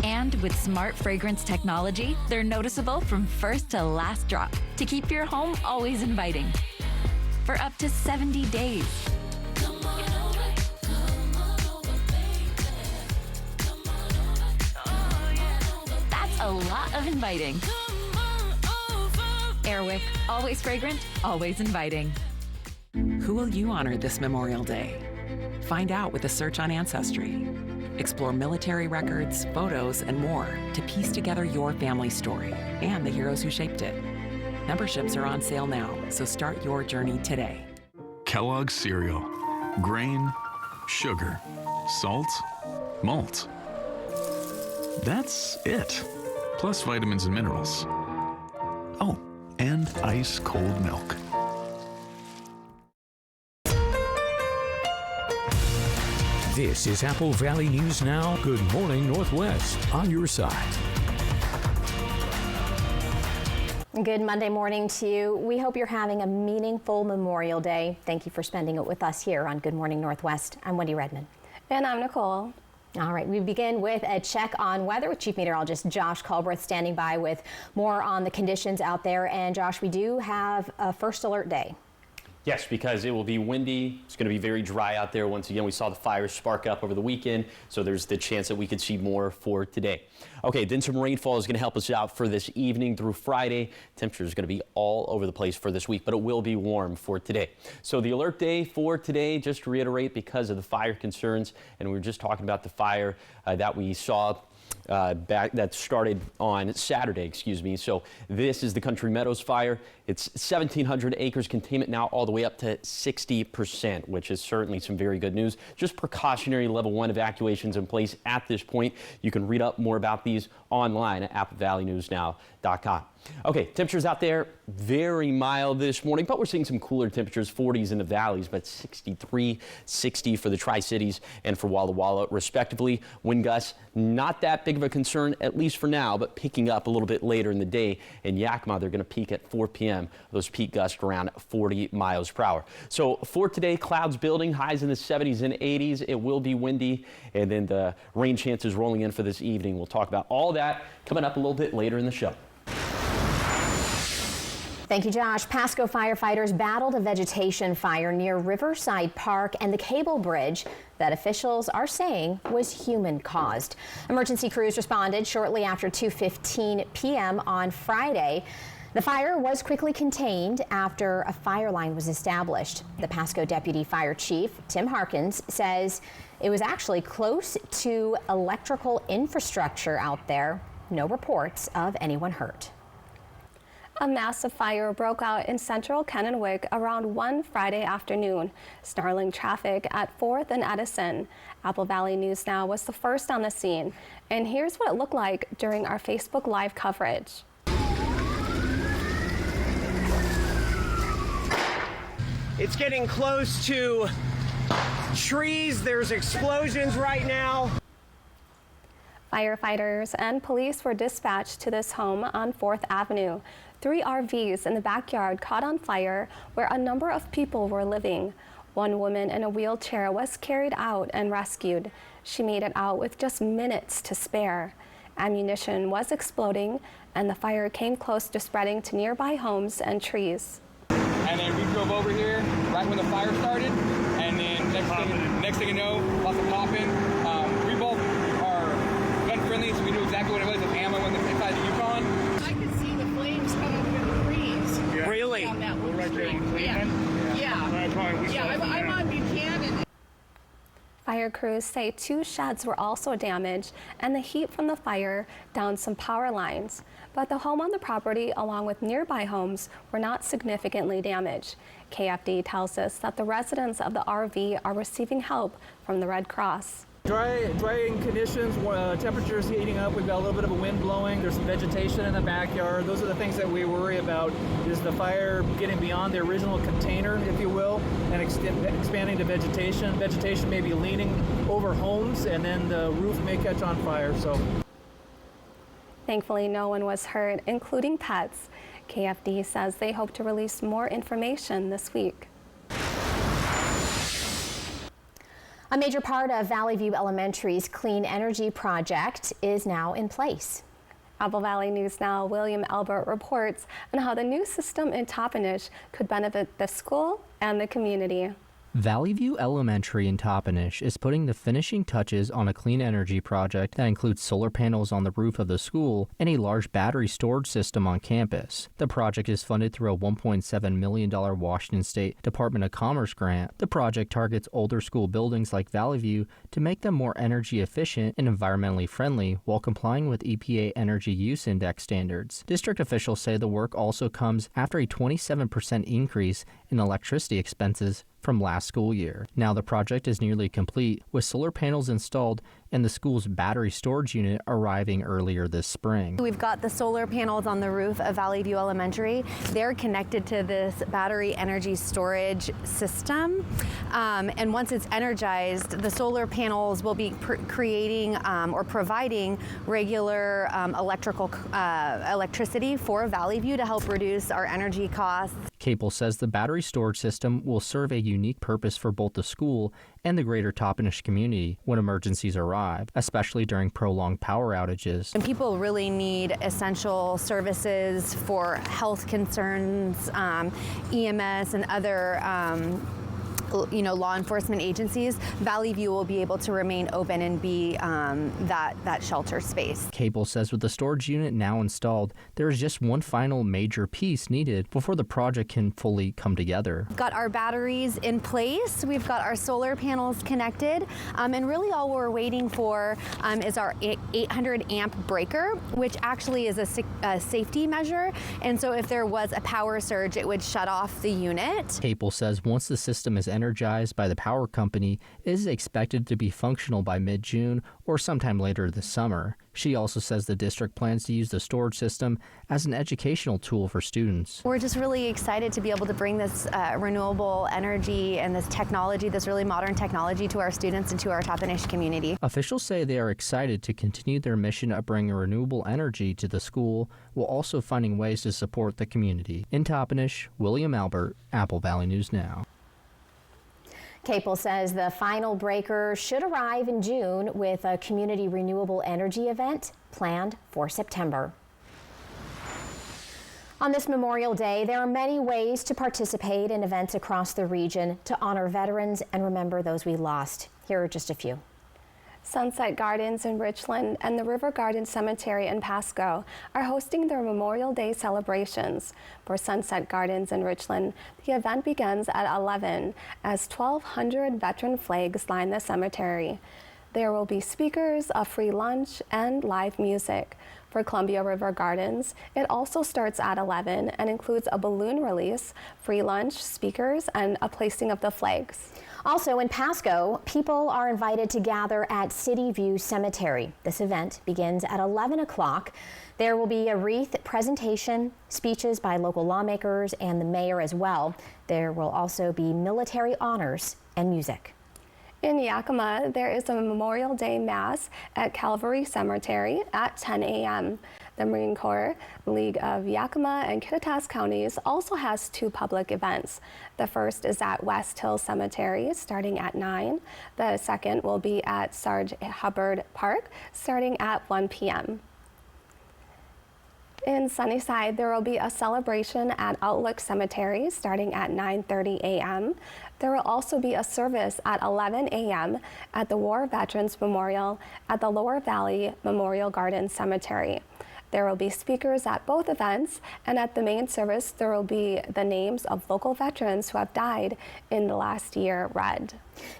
And with smart fragrance technology, they're noticeable from first to last drop to keep your home always inviting. For up to 70 days. That's a lot of inviting. Airwick, always fragrant, always inviting. Who will you honor this Memorial Day? Find out with a search on Ancestry. Explore military records, photos, and more to piece together your family story and the heroes who shaped it. Memberships are on sale now, so start your journey today. Kellogg's cereal. Grain, sugar, salt, malt. That's it. Plus vitamins and minerals. Oh, and ice cold milk. This is Apple Valley News Now. Good morning, Northwest, on your side. Good Monday morning to you. We hope you're having a meaningful Memorial Day. Thank you for spending it with us here on Good Morning Northwest. I'm Wendy Redman. And I'm Nicole. All right, we begin with a check on weather with Chief Meteorologist Josh Culbreth standing by with more on the conditions out there. And Josh, we do have a first alert day. Yes, because it will be windy. It's going to be very dry out there. Once again, we saw the fires spark up over the weekend, so there's the chance that we could see more for today. Okay, then some rainfall is going to help us out for this evening through Friday. Temperature is going to be all over the place for this week, but it will be warm for today. So the alert day for today, just to reiterate, because of the fire concerns, and we were just talking about the fire that we saw that started on Saturday, So this is the Country Meadows fire. It's 1,700 acres containment now all the way up to 60%, which is certainly some very good news. Just precautionary level 1 evacuations in place at this point. You can read up more about these online at applevalleynewsnow.com. Okay, temperatures out there very mild this morning, but we're seeing some cooler temperatures, 40s in the valleys, but 63, 60 for the Tri-Cities and for Walla Walla respectively. Wind gusts, not that big of a concern, at least for now, but picking up a little bit later in the day. In Yakima, they're going to peak at 4 p.m. Those peak gusts around 40 miles per hour. So for today, clouds building, highs in the 70s and 80s. It will be windy, and then the rain chances rolling in for this evening. We'll talk about all that coming up a little bit later in the show. Thank you, Josh. Pasco firefighters battled a vegetation fire near Riverside Park and the cable bridge that officials are saying was human-caused. Emergency crews responded shortly after 2:15 p.m. on Friday. The fire was quickly contained after a fire line was established. The Pasco Deputy Fire Chief, Tim Harkins, says it was actually close to electrical infrastructure out there. No reports of anyone hurt. A massive fire broke out in central Kennewick around 1 Friday afternoon, snarling traffic at 4th and Edison. Apple Valley News Now was the first on the scene, and here's what it looked like during our Facebook Live coverage. It's getting close to trees. There's explosions right now. Firefighters and police were dispatched to this home on 4th Avenue. 3 RVs in the backyard caught on fire where a number of people were living. One woman in a wheelchair was carried out and rescued. She made it out with just minutes to spare. Ammunition was exploding, and the fire came close to spreading to nearby homes and trees. And then we drove over here right when the fire started, and then next thing you know, lots of popping. We both are gun friendly, so we knew exactly what it was. It was ammo inside the Yukon. I could see the flames coming over the trees. Yeah. Really? Down that We're right there on Cleveland. I'm on Buchanan. Fire crews say 2 sheds were also damaged, and the heat from the fire downed some power lines. But the home on the property, along with nearby homes, were not significantly damaged. KFD tells us that the residents of the RV are receiving help from the Red Cross. Drying conditions, temperatures heating up, we've got a little bit of a wind blowing, there's some vegetation in the backyard. Those are the things that we worry about, is the fire getting beyond the original container, if you will, and expanding to vegetation. Vegetation may be leaning over homes, and then the roof may catch on fire. So, thankfully, no one was hurt, including pets. KFD says they hope to release more information this week. A major part of Valley View Elementary's clean energy project is now in place. Apple Valley News Now, William Albert reports on how the new system in Toppenish could benefit the school and the community. Valley View Elementary in Toppenish is putting the finishing touches on a clean energy project that includes solar panels on the roof of the school and a large battery storage system on campus. The project is funded through a $1.7 million Washington State Department of Commerce grant. The project targets older school buildings like Valley View to make them more energy efficient and environmentally friendly while complying with EPA Energy Use Index standards. District officials say the work also comes after a 27% increase in electricity expenses from last school year. Now the project is nearly complete, with solar panels installed and the school's battery storage unit arriving earlier this spring. We've got the solar panels on the roof of Valley View Elementary. They're connected to this battery energy storage system. And once it's energized, the solar panels will be creating or providing regular electricity for Valley View to help reduce our energy costs. Capel says the battery storage system will serve a unique purpose for both the school and the greater Toppenish community when emergencies arrive, especially during prolonged power outages. And people really need essential services for health concerns, EMS and other law enforcement agencies. Valley View will be able to remain open and be that shelter space. Capel says with the storage unit now installed, there is just one final major piece needed before the project can fully come together. We've got our batteries in place, we've got our solar panels connected, and really all we're waiting for is our 800 amp breaker, which actually is a safety measure, and so if there was a power surge, it would shut off the unit. Capel says once the system is energized by the power company, it is expected to be functional by mid-June or sometime later this summer. She also says the district plans to use the storage system as an educational tool for students. We're just really excited to be able to bring this renewable energy and this technology, this really modern technology, to our students and to our Toppenish community. Officials say they are excited to continue their mission of bringing renewable energy to the school while also finding ways to support the community. In Toppenish, William Albert, Apple Valley News Now. Capel says the final breaker should arrive in June with a community renewable energy event planned for September. On this Memorial Day, there are many ways to participate in events across the region to honor veterans and remember those we lost. Here are just a few. Sunset Gardens in Richland and the River Garden Cemetery in Pasco are hosting their Memorial Day celebrations. For Sunset Gardens in Richland, the event begins at 11 as 1,200 veteran flags line the cemetery. There will be speakers, a free lunch, and live music. For Columbia River Gardens, it also starts at 11 and includes a balloon release, free lunch, speakers, and a placing of the flags. Also in Pasco, people are invited to gather at City View Cemetery. This event begins at 11 o'clock. There will be a wreath presentation, speeches by local lawmakers and the mayor as well. There will also be military honors and music. In Yakima, there is a Memorial Day Mass at Calvary Cemetery at 10 a.m. The Marine Corps League of Yakima and Kittitas counties also has two public events. The first is at West Hill Cemetery starting at 9. The second will be at Sarge Hubbard Park starting at 1 p.m. In Sunnyside, there will be a celebration at Outlook Cemetery starting at 9:30 a.m. There will also be a service at 11 a.m. at the War Veterans Memorial at the Lower Valley Memorial Garden Cemetery. There will be speakers at both events, and at the main service, there will be the names of local veterans who have died in the last year read.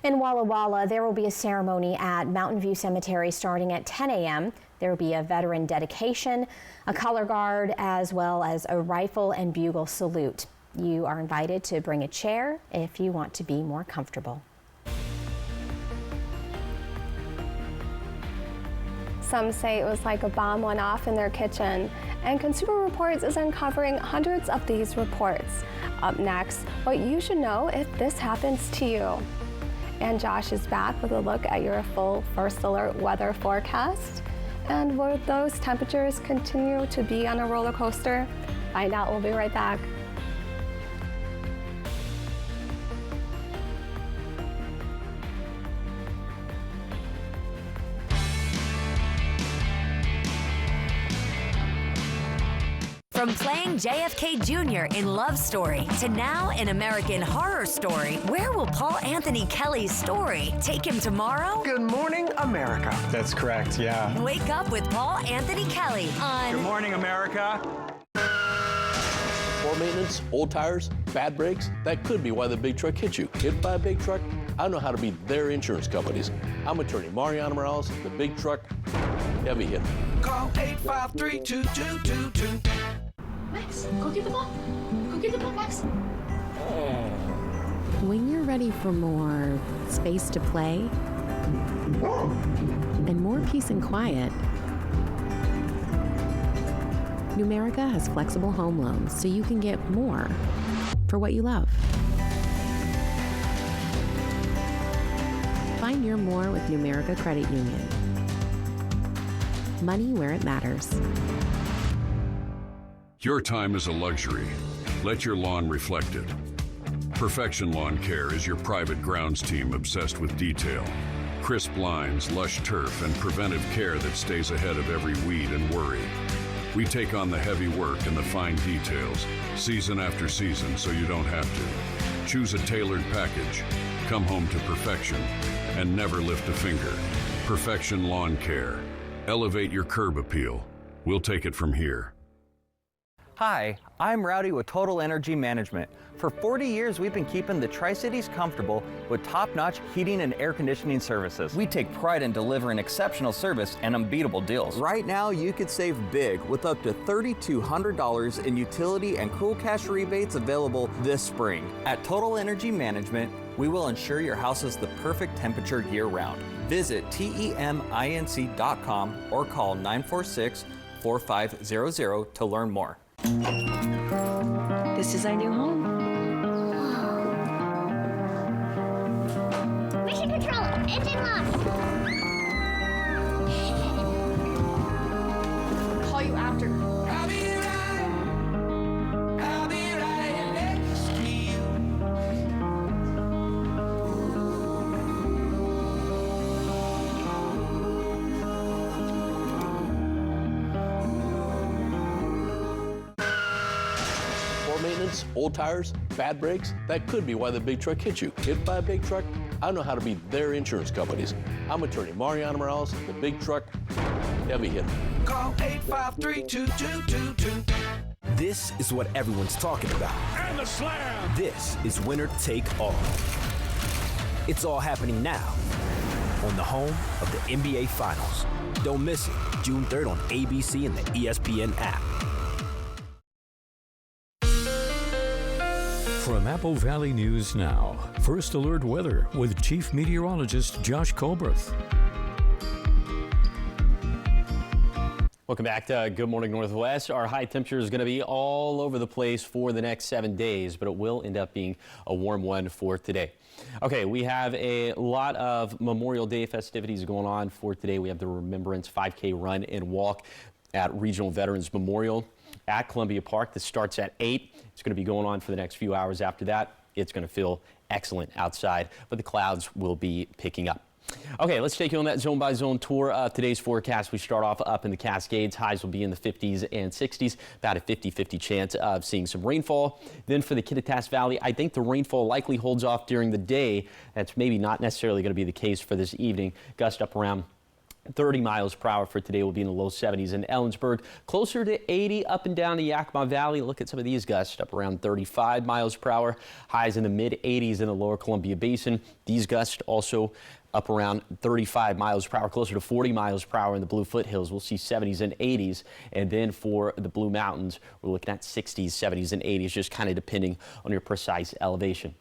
In Walla Walla, there will be a ceremony at Mountain View Cemetery starting at 10 a.m. There will be a veteran dedication, a color guard, as well as a rifle and bugle salute. You are invited to bring a chair if you want to be more comfortable. Some say it was like a bomb went off in their kitchen, and Consumer Reports is uncovering hundreds of these reports. Up next, what you should know if this happens to you. And Josh is back with a look at your full First Alert weather forecast. And will those temperatures continue to be on a roller coaster? Find out. We'll be right back. From playing JFK Jr. in Love Story to now in American Horror Story, where will Paul Anthony Kelly's story take him tomorrow? Good morning, America. That's correct, yeah. Wake up with Paul Anthony Kelly on Good morning, America. Poor maintenance, old tires, bad brakes, that could be why the big truck hit you. Hit by a big truck? I know how to be their insurance companies. I'm attorney Mariano Morales, the big truck heavy hitter. Call 853-2222. Max, go get the ball. Go get the ball, Max. When you're ready for more space to play and more peace and quiet, Numerica has flexible home loans so you can get more for what you love. Find your more with Numerica Credit Union. Money where it matters. Your time is a luxury. Let your lawn reflect it. Perfection Lawn Care is your private grounds team obsessed with detail. Crisp lines, lush turf, and preventive care that stays ahead of every weed and worry. We take on the heavy work and the fine details, season after season, so you don't have to. Choose a tailored package, come home to perfection, and never lift a finger. Perfection Lawn Care. Elevate your curb appeal. We'll take it from here. Hi, I'm Rowdy with Total Energy Management. For 40 years, we've been keeping the Tri-Cities comfortable with top-notch heating and air conditioning services. We take pride in delivering exceptional service and unbeatable deals. Right now, you could save big with up to $3,200 in utility and cool cash rebates available this spring. At Total Energy Management, we will ensure your house is the perfect temperature year-round. Visit TEMINC.com or call 946-4500 to learn more. This is our new home. Mission control, engine lock. I'll call you after. I'll be right next to you. Maintenance, old tires, bad brakes, that could be why the big truck hit you. Hit by a big truck? I know how to be their insurance companies. I'm attorney Mariano Morales, the big truck heavy hitter. Call 853-2222. This is what everyone's talking about. And the slam. This is Winner Take All. It's all happening now on the home of the NBA Finals. Don't miss it, June 3rd on ABC and the ESPN app. From Apple Valley News Now, First Alert Weather with Chief Meteorologist Josh Colbreth. Welcome back to Good Morning Northwest. Our high temperature is going to be all over the place for the next 7 days, but it will end up being a warm one for today. Okay, we have a lot of Memorial Day festivities going on for today. We have the Remembrance 5K run and walk at Regional Veterans Memorial at Columbia Park. This starts at 8. It's going to be going on for the next few hours after that. It's going to feel excellent outside, but the clouds will be picking up. Okay, let's take you on that zone-by-zone tour of today's forecast. We start off up in the Cascades. Highs will be in the 50s and 60s, about a 50-50 chance of seeing some rainfall. Then for the Kittitas Valley, I think the rainfall likely holds off during the day. That's maybe not necessarily going to be the case for this evening. Gust up around 30 miles per hour for today. Will be in the low 70s in Ellensburg, closer to 80 up and down the Yakima Valley. Look at some of these gusts up around 35 miles per hour. Highs in the mid 80s in the lower Columbia Basin. These gusts also up around 35 miles per hour, closer to 40 miles per hour in the Blue Foothills. We'll see 70s and 80s. And then for the Blue Mountains, we're looking at 60s, 70s, and 80s, just kind of depending on your precise elevation.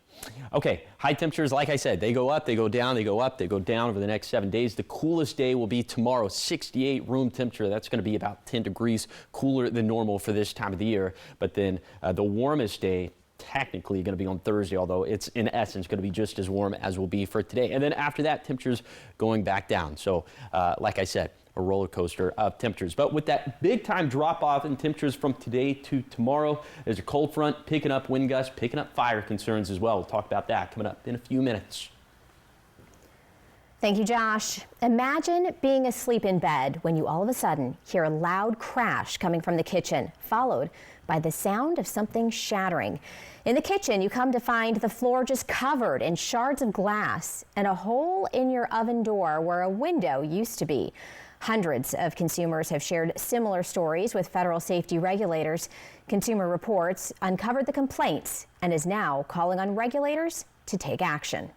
Okay, high temperatures, like I said, they go up, they go down, they go up, they go down over the next 7 days. The coolest day will be tomorrow, 68 room temperature. That's going to be about 10 degrees cooler than normal for this time of the year. But then the warmest day, technically going to be on Thursday, although it's in essence going to be just as warm as will be for today. And then after that, temperatures going back down. So like I said, a roller coaster of temperatures. But with that big time drop off in temperatures from today to tomorrow, there's a cold front picking up wind gusts, picking up fire concerns as well. We'll talk about that coming up in a few minutes. Thank you, Josh. Imagine being asleep in bed when you all of a sudden hear a loud crash coming from the kitchen, followed by the sound of something shattering. In the kitchen, you come to find the floor just covered in shards of glass and a hole in your oven door where a window used to be. Hundreds of consumers have shared similar stories with federal safety regulators. Consumer Reports uncovered the complaints and is now calling on regulators to take action.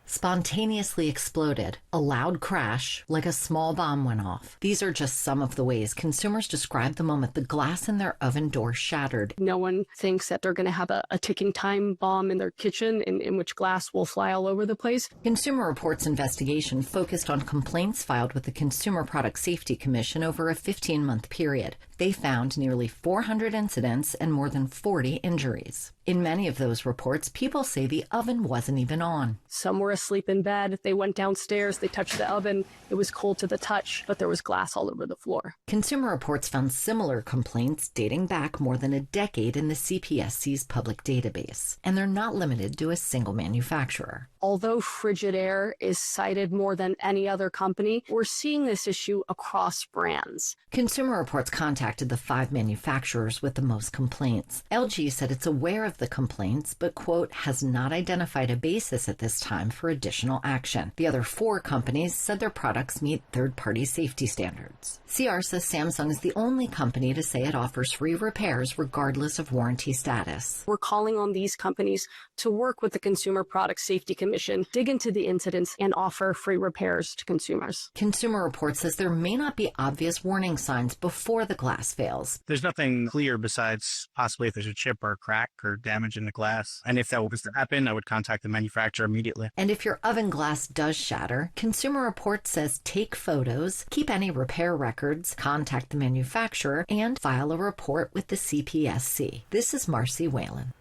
Spontaneously exploded, a loud crash, like a small bomb went off. These are just some of the ways consumers describe the moment the glass in their oven door shattered. No one thinks that they're going to have a ticking time bomb in their kitchen in which glass will fly all over the place. Consumer Reports investigation focused on complaints filed with the Consumer Product Safety Commission over a 15-month period. They found nearly 400 incidents and more than 40 injuries. In many of those reports, people say the oven wasn't even on. Some were asleep in bed. They went downstairs. They touched the oven. It was cold to the touch, but there was glass all over the floor. Consumer Reports found similar complaints dating back more than a decade in the CPSC's public database. And they're not limited to a single manufacturer. Although Frigidaire is cited more than any other company, we're seeing this issue across brands. Consumer Reports contacted the 5 manufacturers with the most complaints. LG said it's aware of the complaints, but, quote, has not identified a basis at this time for additional action. The other 4 companies said their products meet third-party safety standards. CR says Samsung is the only company to say it offers free repairs regardless of warranty status. We're calling on these companies to work with the Consumer Product Safety Commission, dig into the incidents, and offer free repairs to consumers. Consumer Reports says there may not be obvious warning signs before the glass fails. There's nothing clear besides possibly if there's a chip or a crack or damage in the glass. And if that was to happen, I would contact the manufacturer immediately. And if your oven glass does shatter, Consumer Reports says take photos, keep any repair records, contact the manufacturer, and file a report with the CPSC. This is Marcy Whalen.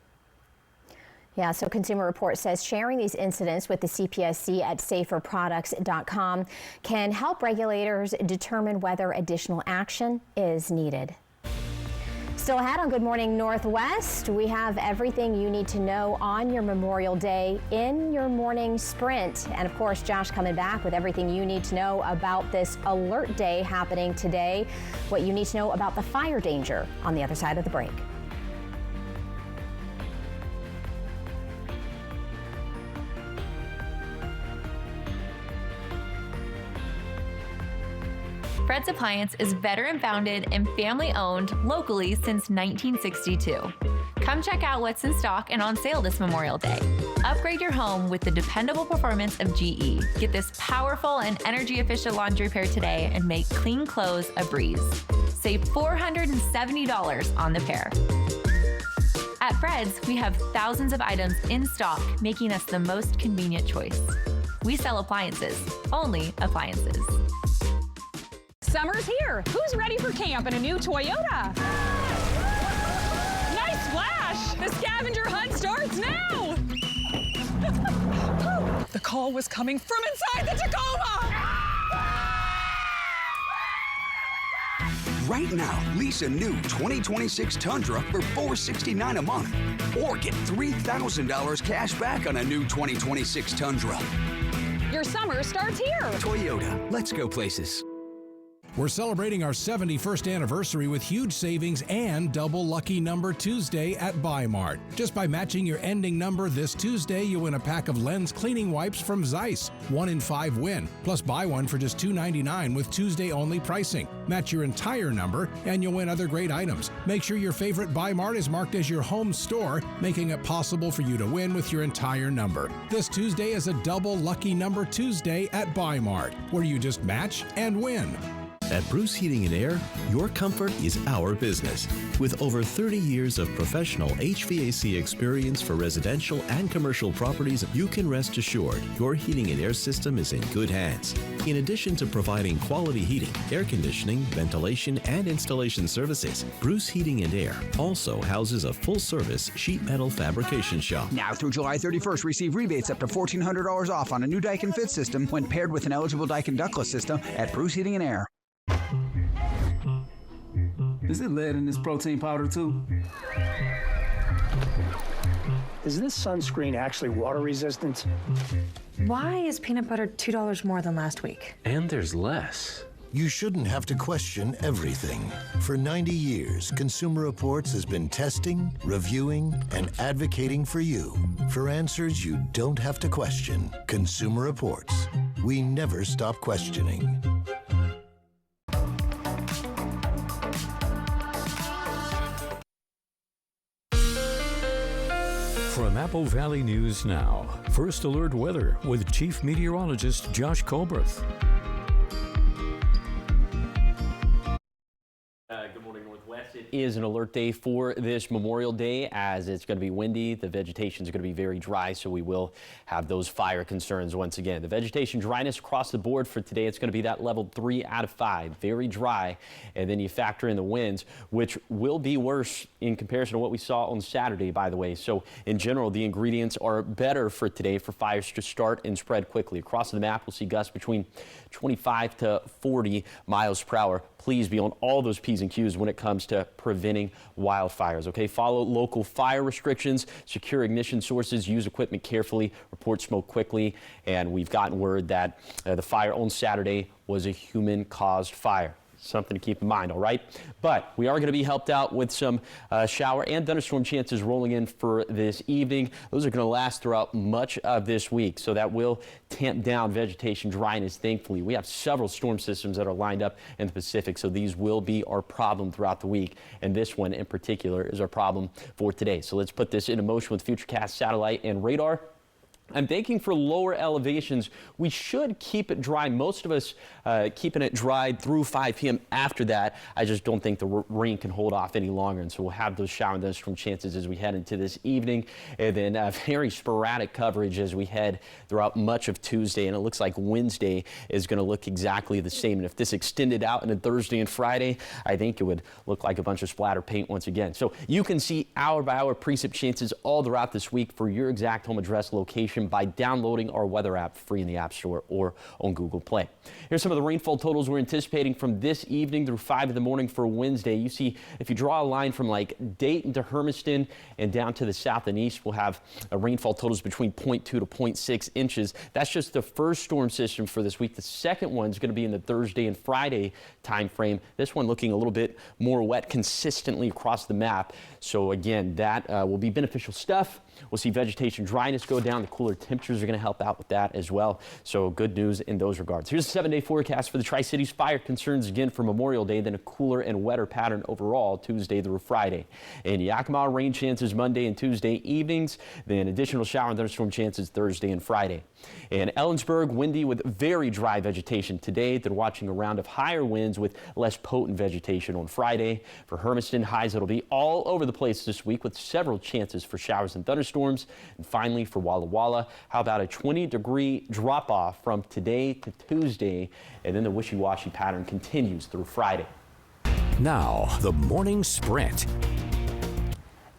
Yeah, so Consumer Reports says sharing these incidents with the CPSC at saferproducts.com can help regulators determine whether additional action is needed. Still ahead on Good Morning Northwest, we have everything you need to know on your Memorial Day in your morning sprint. And of course, Josh coming back with everything you need to know about this alert day happening today, what you need to know about the fire danger on the other side of the break. Fred's Appliance is veteran-founded and family-owned locally since 1962. Come check out what's in stock and on sale this Memorial Day. Upgrade your home with the dependable performance of GE. Get this powerful and energy-efficient laundry pair today and make clean clothes a breeze. Save $470 on the pair. At Fred's, we have thousands of items in stock, making us the most convenient choice. We sell appliances, only appliances. Summer's here. Who's ready for camp in a new Toyota? Nice flash! The scavenger hunt starts now! The call was coming from inside the Tacoma! Right now, lease a new 2026 Tundra for $469 a month. Or get $3,000 cash back on a new 2026 Tundra. Your summer starts here! Toyota, let's go places. We're celebrating our 71st anniversary with huge savings and double lucky number Tuesday at Buy Mart. Just by matching your ending number this Tuesday, you win a pack of Lens cleaning wipes from Zeiss. 1 in 5 win. Plus buy one for just $2.99 with Tuesday only pricing. Match your entire number and you'll win other great items. Make sure your favorite Buy Mart is marked as your home store, making it possible for you to win with your entire number. This Tuesday is a double lucky number Tuesday at Buy Mart, where you just match and win. At Bruce Heating and Air, your comfort is our business. With over 30 years of professional HVAC experience for residential and commercial properties, you can rest assured your heating and air system is in good hands. In addition to providing quality heating, air conditioning, ventilation, and installation services, Bruce Heating and Air also houses a full-service sheet metal fabrication shop. Now through July 31st, receive rebates up to $1,400 off on a new Daikin Fit system when paired with an eligible Daikin ductless system at Bruce Heating and Air. Is it lead in this protein powder too? Is this sunscreen actually water resistant? Why is peanut butter $2 more than last week? And there's less. You shouldn't have to question everything. For 90 years, Consumer Reports has been testing, reviewing, and advocating for you for answers you don't have to question. Consumer Reports. We never stop questioning. From Apple Valley News Now, First Alert Weather with Chief Meteorologist Josh Colbreth. Good morning, Northwest. It is an alert day for this Memorial Day, as it's going to be windy. The vegetation is going to be very dry, so we will have those fire concerns once again. The vegetation dryness across the board for today, it's going to be that level 3 out of 5, very dry. And then you factor in the winds, which will be worse in comparison to what we saw on Saturday, by the way. So in general, the ingredients are better for today for fires to start and spread quickly. Across the map, we'll see gusts between 25 to 40 miles per hour. Please be on all those P's and Q's when it comes to preventing wildfires, okay? Follow local fire restrictions, secure ignition sources, use equipment carefully, report smoke quickly. And we've gotten word that the fire on Saturday was a human-caused fire. Something to keep in mind, all right? But we are going to be helped out with some shower and thunderstorm chances rolling in for this evening. Those are going to last throughout much of this week, so that will tamp down vegetation dryness, thankfully. We have several storm systems that are lined up in the Pacific, so these will be our problem throughout the week. And this one in particular is our problem for today. So let's put this into motion with Futurecast satellite and radar. I'm thinking for lower elevations, we should keep it dry. Most of us keeping it dry through 5 p.m. After that, I just don't think the rain can hold off any longer. And so we'll have those shower and thunderstorm chances as we head into this evening. And then very sporadic coverage as we head throughout much of Tuesday. And it looks like Wednesday is going to look exactly the same. And if this extended out into Thursday and Friday, I think it would look like a bunch of splatter paint once again. So you can see hour by hour precip chances all throughout this week for your exact home address location by downloading our weather app free in the App Store or on Google Play. Here's some of the rainfall totals we're anticipating from this evening through 5 in the morning for Wednesday. You see, if you draw a line from like Dayton to Hermiston and down to the south and east, we'll have rainfall totals between 0.2 to 0.6 inches. That's just the first storm system for this week. The second one's going to be in the Thursday and Friday time frame. This one looking a little bit more wet consistently across the map. So again, that will be beneficial stuff. We'll see vegetation dryness go down. The cooler temperatures are going to help out with that as well. So good news in those regards. Here's a 7-day forecast for the Tri-Cities. Fire concerns again for Memorial Day, then a cooler and wetter pattern overall Tuesday through Friday. In Yakima, rain chances Monday and Tuesday evenings, then additional shower and thunderstorm chances Thursday and Friday. In Ellensburg, windy with very dry vegetation today. They're watching a round of higher winds with less potent vegetation on Friday. For Hermiston, highs that'll be all over the place this week with several chances for showers and thunderstorms. And finally, for Walla Walla, how about a 20-degree drop-off from today to Tuesday, and then the wishy-washy pattern continues through Friday. Now, the morning sprint.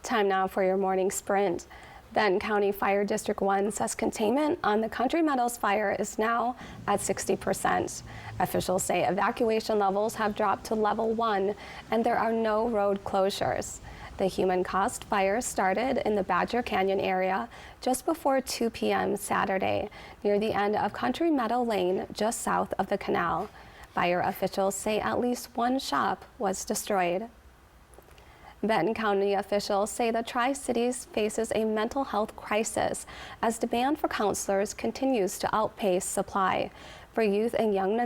Time now for your morning sprint. Benton County Fire District 1 says containment on the Country Meadows fire is now at 60%. Officials say evacuation levels have dropped to level 1 and there are no road closures. The human-caused fire started in the Badger Canyon area just before 2 p.m. Saturday near the end of Country Meadow Lane just south of the canal. Fire officials say at least one shop was destroyed. Benton County officials say the Tri-Cities faces a mental health crisis as demand for counselors continues to outpace supply. For youth and young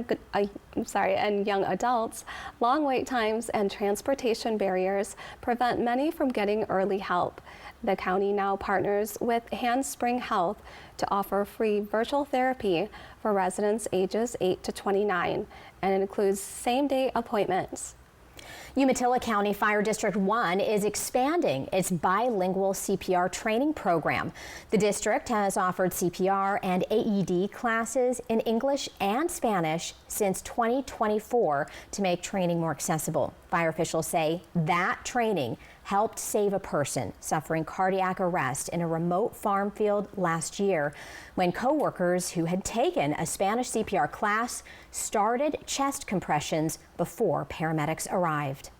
adults, long wait times and transportation barriers prevent many from getting early help. The county now partners with Handspring Health to offer free virtual therapy for residents ages 8 to 29, and it includes same-day appointments. Umatilla County Fire District 1 is expanding its bilingual CPR training program. The district has offered CPR and AED classes in English and Spanish since 2024 to make training more accessible. Fire officials say that training helped save a person suffering cardiac arrest in a remote farm field last year when co-workers who had taken a Spanish CPR class started chest compressions before paramedics arrived.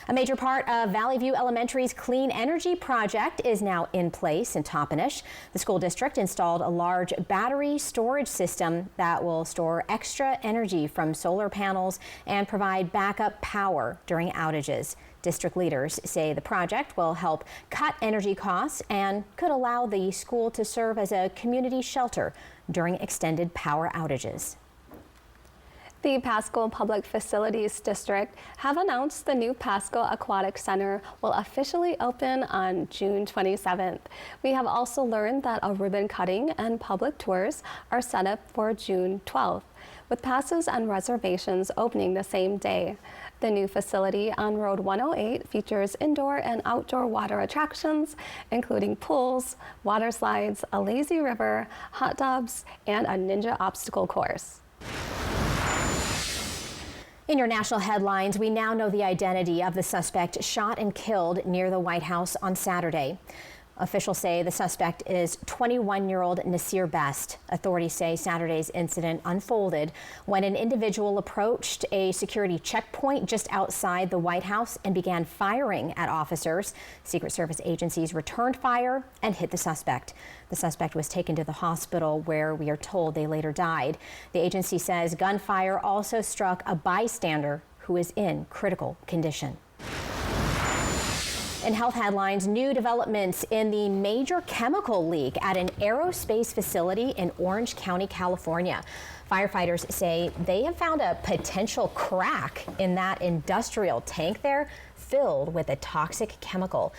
A major part of Valley View Elementary's Clean Energy Project is now in place in Toppenish. The school district installed a large battery storage system that will store extra energy from solar panels and provide backup power during outages. District leaders say the project will help cut energy costs and could allow the school to serve as a community shelter during extended power outages. The Pasco Public Facilities District have announced the new Pasco Aquatic Center will officially open on June 27th. We have also learned that a ribbon cutting and public tours are set up for June 12th, with passes and reservations opening the same day. The new facility on Road 108 features indoor and outdoor water attractions, including pools, water slides, a lazy river, hot tubs, and a ninja obstacle course. In your national headlines, we now know the identity of the suspect shot and killed near the White House on Saturday. Officials say the suspect is 21-year-old Nasir Best. Authorities say Saturday's incident unfolded when an individual approached a security checkpoint just outside the White House and began firing at officers. Secret Service agencies returned fire and hit the suspect. The suspect was taken to the hospital where we are told they later died. The agency says gunfire also struck a bystander who is in critical condition. In health headlines, new developments in the major chemical leak at an aerospace facility in Orange County, California. Firefighters say they have found a potential crack in that industrial tank there filled with a toxic chemical.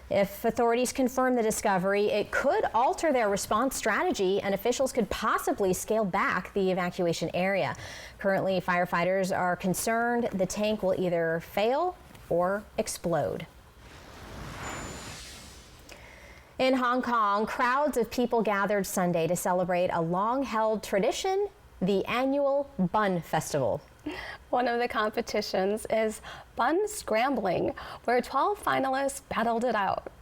If authorities confirm the discovery, it could alter their response strategy and officials could possibly scale back the evacuation area. Currently, firefighters are concerned the tank will either fail or explode. In Hong Kong, crowds of people gathered Sunday to celebrate a long-held tradition, the annual Bun Festival. One of the competitions is Bun Scrambling, where 12 finalists battled it out.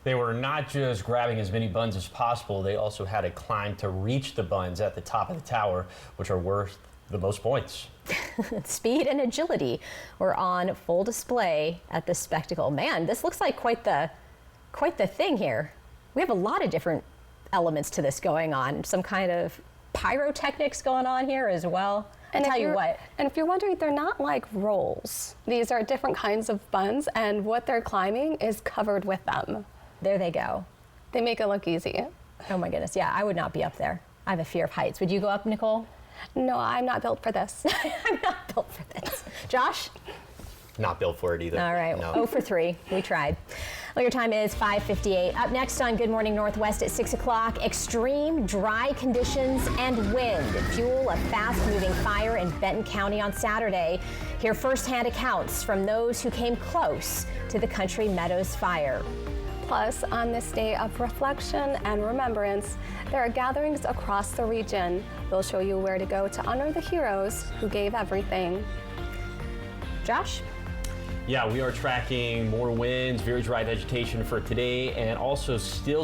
They were not just grabbing as many buns as possible, they also had to climb to reach the buns at the top of the tower, which are worth the most points. Speed and agility were on full display at the spectacle. Man, this looks like quite the thing here. We have a lot of different elements to this going on. Some kind of pyrotechnics going on here as well. And tell you what. And if you're wondering, they're not like rolls. These are different kinds of buns, and what they're climbing is covered with them. There they go. They make it look easy. Oh my goodness, yeah, I would not be up there. I have a fear of heights. Would you go up, Nicole? No, I'm not built for this. I'm not built for this. Josh? Not built for it either. All right, no. 0 for 3. We tried. Well, your time is 5:58. Up next on Good Morning Northwest at 6 o'clock, extreme dry conditions and wind fuel a fast-moving fire in Benton County on Saturday. Hear firsthand accounts from those who came close to the Country Meadows fire. Plus, on this day of reflection and remembrance, there are gatherings across the region. They'll show you where to go to honor the heroes who gave everything. Josh? Yeah, we are tracking more winds, very dry vegetation for today, and also still